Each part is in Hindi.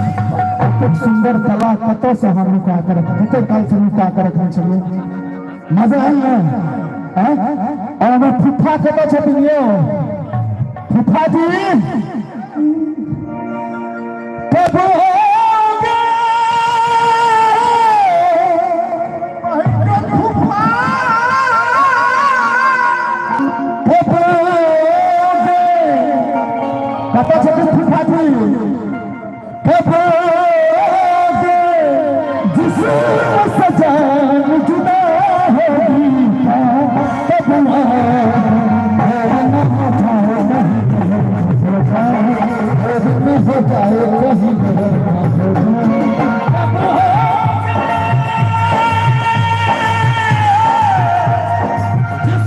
सुंदर कला कतो से हम लुका कर कतो काल से लुका कर रखने चाहिए मजा आई है और हमें फुफा कतो छपियो फुफा जी प्रभु कतो छपि फुफा जी सजान जुदा होगी हो जाए कहीं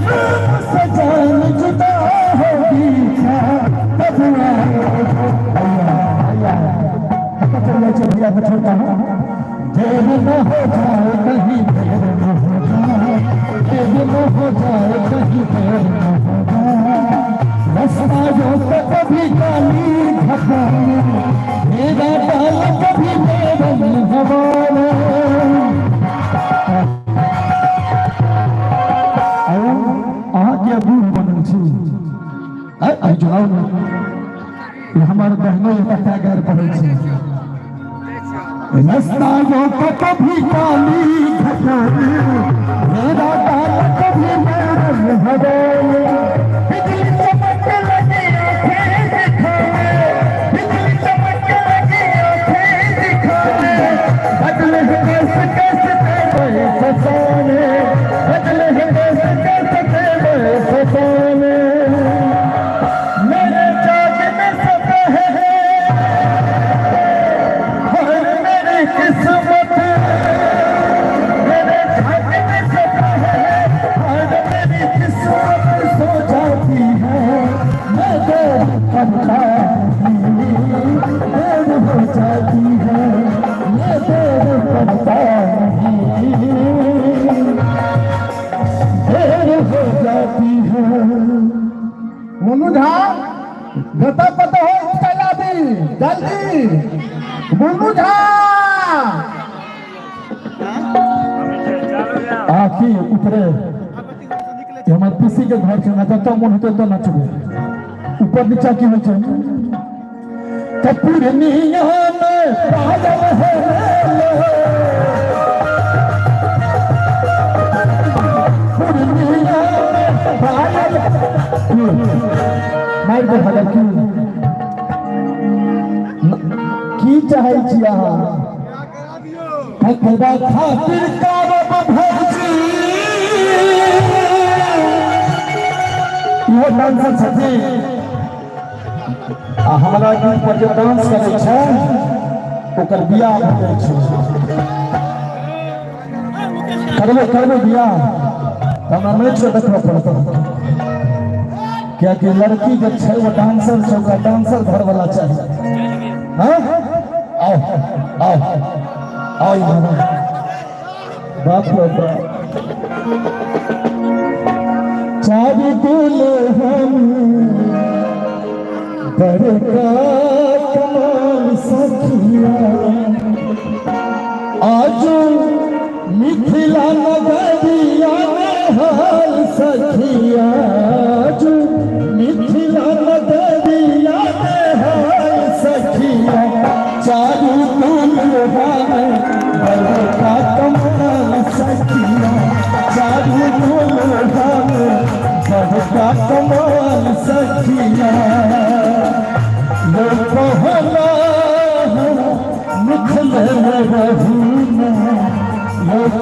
सजान जुदा होगी चलिए छोटा हूँ देर न हो जाए कहीं देर न हो जाए देर न हो जाए कहीं देर न हो जाए रास्ता जो कभी काली घटाने मेरा डाल कभी मेरा हवाले आगे बूढ़ बनल छी आई जुड़ाओ ये हमारे बहनों का त्यागार पड़े छी रास्ता जो कभी काली घटाने मेरा डाल कभी मेरा हवाले बिजली चमक लगी आंखें दिखाने बिजली चमक लगी आंखें दिखाने बदले कैसे कैसे तेरे फसाने बदले कैसे कैसे तेरे फसाने मेरे जागने से पहले किस्मत मेरे भाग्य से आज मेरी किस्मत सो जाती है मैं देर करता देर हो जाती है मैं देर करता देर हो जाती है मोनू झा गता पता हो जल्दी मोनू झा आखी ऊपरे हमारे पीसी के घर से ना तो मन होते तो नचबे ऊपर नीचा की हो छै कपूरनिया में पागल है कपूरनिया में पागल मार दे भगत की चाहे छी अहाँ भगवा खातिर कारब भौजी इहो डांसर छथिन आ हमरा गीत पर जे डांस करै छै ओकर बियाह भ जाइ छै करबै बियाह हमरा मैच से देखबऽ पड़तै कियाकि लड़की जे छै वो डांसर छै ओकरा डांसर घर वाला चाहिए हाँ आओ आओ आओ बाप रे बाप चारी दिल हम बड़का कमाल सखिया आज मिथिला नगरिया में हाल सखिया आज मिथिला नगरिया में हाल सखिया चारू बड़का कमाल सखिया चारू बड़का कमाल सखिया कहला मिथिल रहूना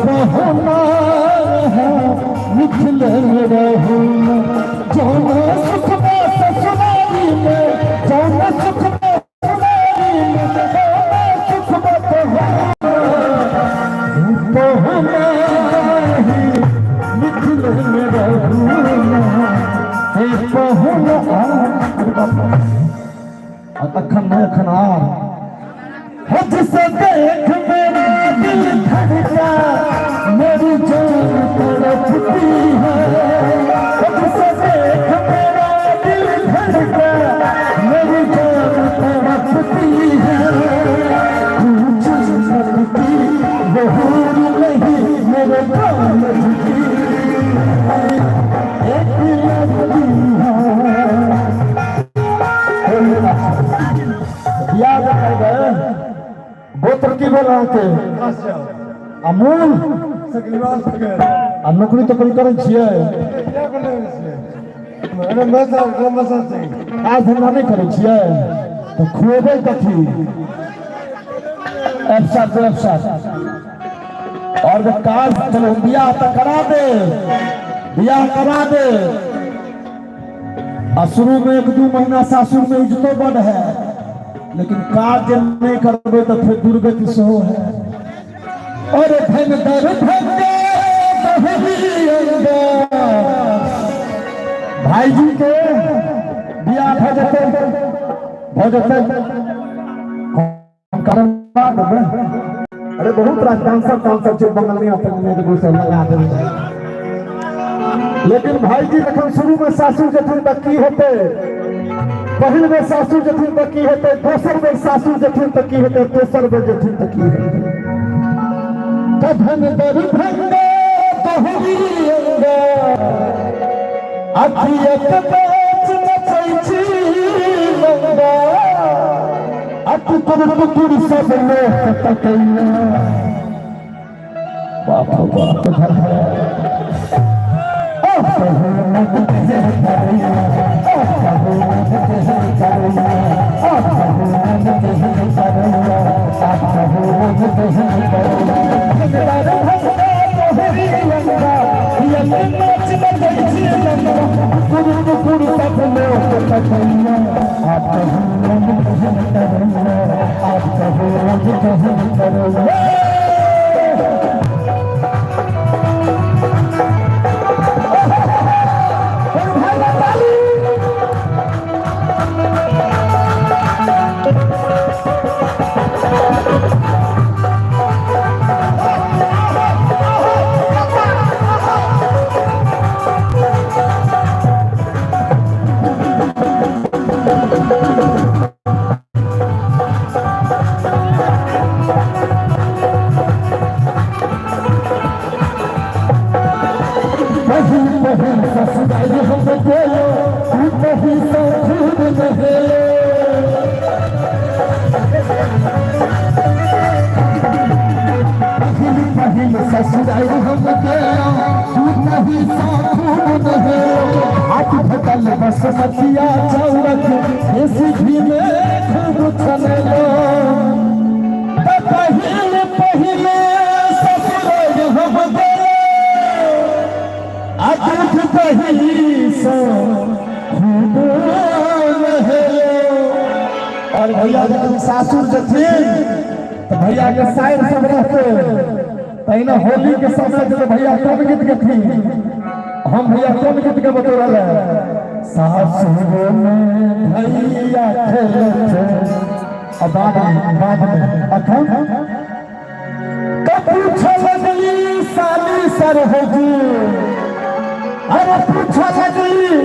कहला मिथिल रहूना जौना सुख ससुरारी में जौना सुख ससुरारी में सुख मिथिल रहूना अखन आ जिसे देख मेरा दिल भेल अहाँके अमूल आ नौकरी तो कहीं करै छियै आज धंधा नहीं करै छियै तो खुएबै कथी एफसर और जब काज चलो बियाह तो करा दे बियाह करा दे और शुरू में 1-2 महीना सासुर में इज्जतो बड़ है लेकिन काज जब नहीं करबे तो फिर दुर्गति सेहो है और धन दर भाई जी के बियाह भ जते अरे बहुत डांसर छै बंगल में अपन में से लगा दे लेकिन भाई जी जखन शुरू में सासुर जथिन तक की होते पहिल में सासुर जथिन तक की होते दोसर में सासुर जथिन तक की होते तेसर में जथिन तक की होते कधन दर भंगे तोहरी अंगा अखियत बेच नचै छी मंगा अटुकुर सब लोक तकैया बाप बाप बसमतिया चौरक घी में खूब छनेलो पहिले ससुर हम गेलो अटूट पहिली से खूब नहेलो और भैया जब सासुर जथिन तो भैया के साइड सब रहते तहिना होली के समय जब भैया कौन गीत गथिन हम भैया कौन गीत के बतौरल है सासुर में भैया खेलते अब बाद में अखन पूछा लगली साली सरहदी अरे पूछा लगली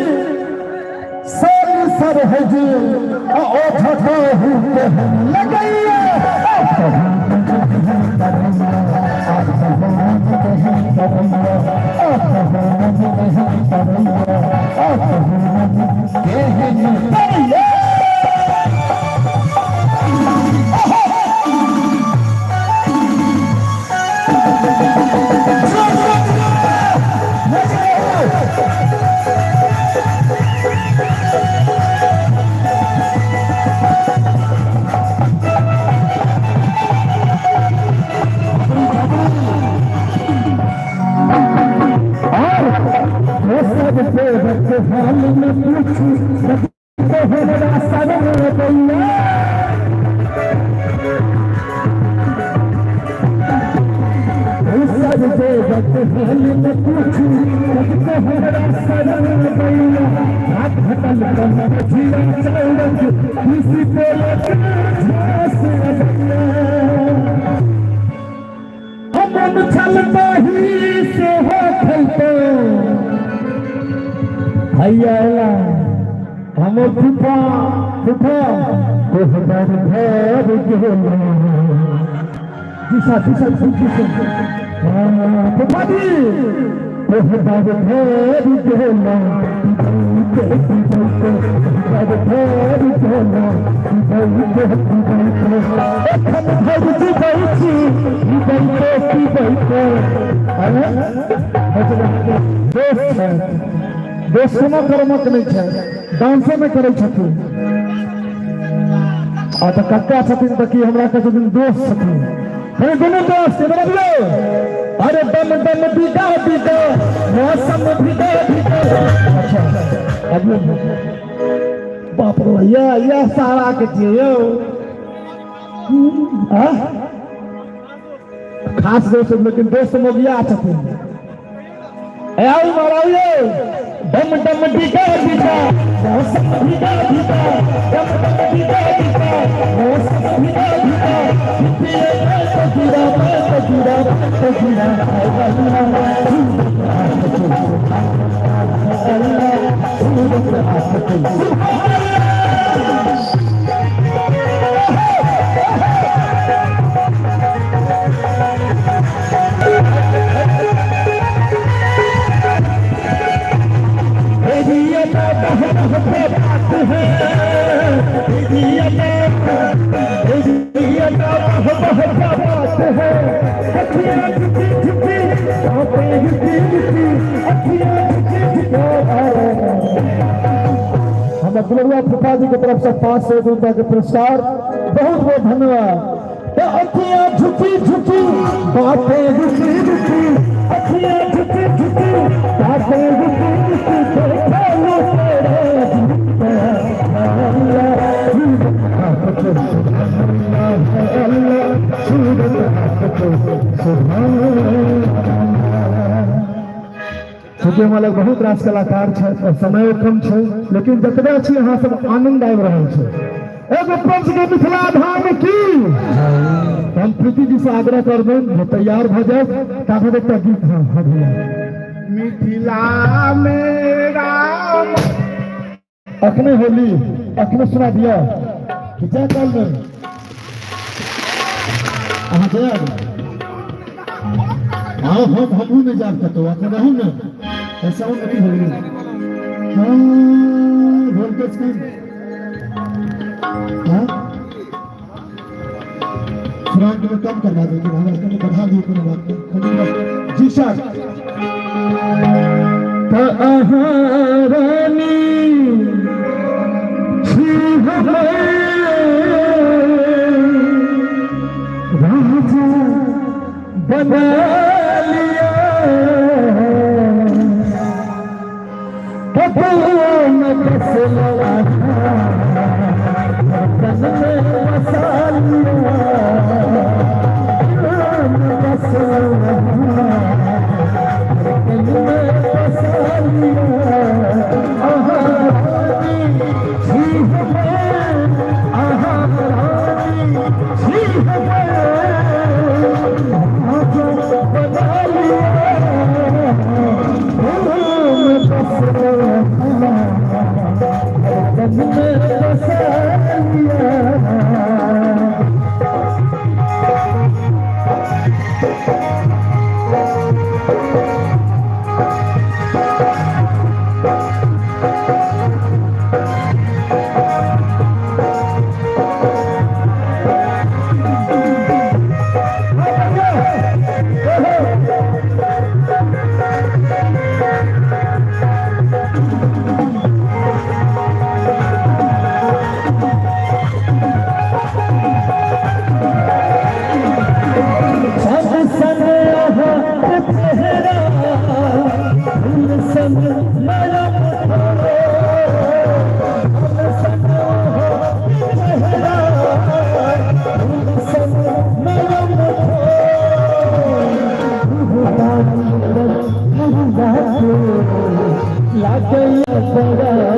साली सरहदी ओ ठठो लगैया हाल में पूछू तो हमारा सदन भैया सब से हाल में पूछू तो हमारा सदन भैया हाथ हटल कर जीरा चौरक किसी पे हम चलता ही से हो खेलते भैया हम फूफा कोहबर भर गेल दिशा फूफा जी बाबू भेरी बोला बाबू भेरी बोला दोस्त कर्मक नहीं है डांसो में करे आ तो कक्का छथिन तो कि हमरा के दोस्त छथिन हे दुनू दोस्त बोलियो अरे दम दम बीता बीता मौसम बीता बीता अच्छा अभी बाप रे ये सारा के जियो हां खास दोस्त लेकिन दोस्त मोगिया छथिन ए आओ माराओ दम दम बीता बीता मौसम बीता बीता दम दम बीता बीता मौसम बीता बीता तकीरा तकीरा तकीरा फूफा जी की तरफ से 500 रुपए के पुरस्कार बहुत बहुत धन्यवाद। अखियां झुकी झुकी बातें रुकी रुकी अखियां झुकी झुकी बातें रुकी रुकी देखा लो चूँकि हमारे बहुत रास कलाकार है और समय कम है लेकिन जतबे छी अहाँ सब आनंद आबि रहल छै एगो पंच के मिथिला धाम की हम प्रीति जी से आग्रह करबे जो तैयार भ जाए ताकि एकटा गीत मिथिला में राम अखने होली अखने सुना दिया कि क्या कल में अहाँ जाए हाँ हमू में जाग कतो आपने रहू ना ऐसा नहीं होगी हाँ वोल्टेज कम हाँ फ्रंट में कम करवा दो कि हमारे कम बढ़ा दिए कोनो बात नहीं जी सर रानी राजा बना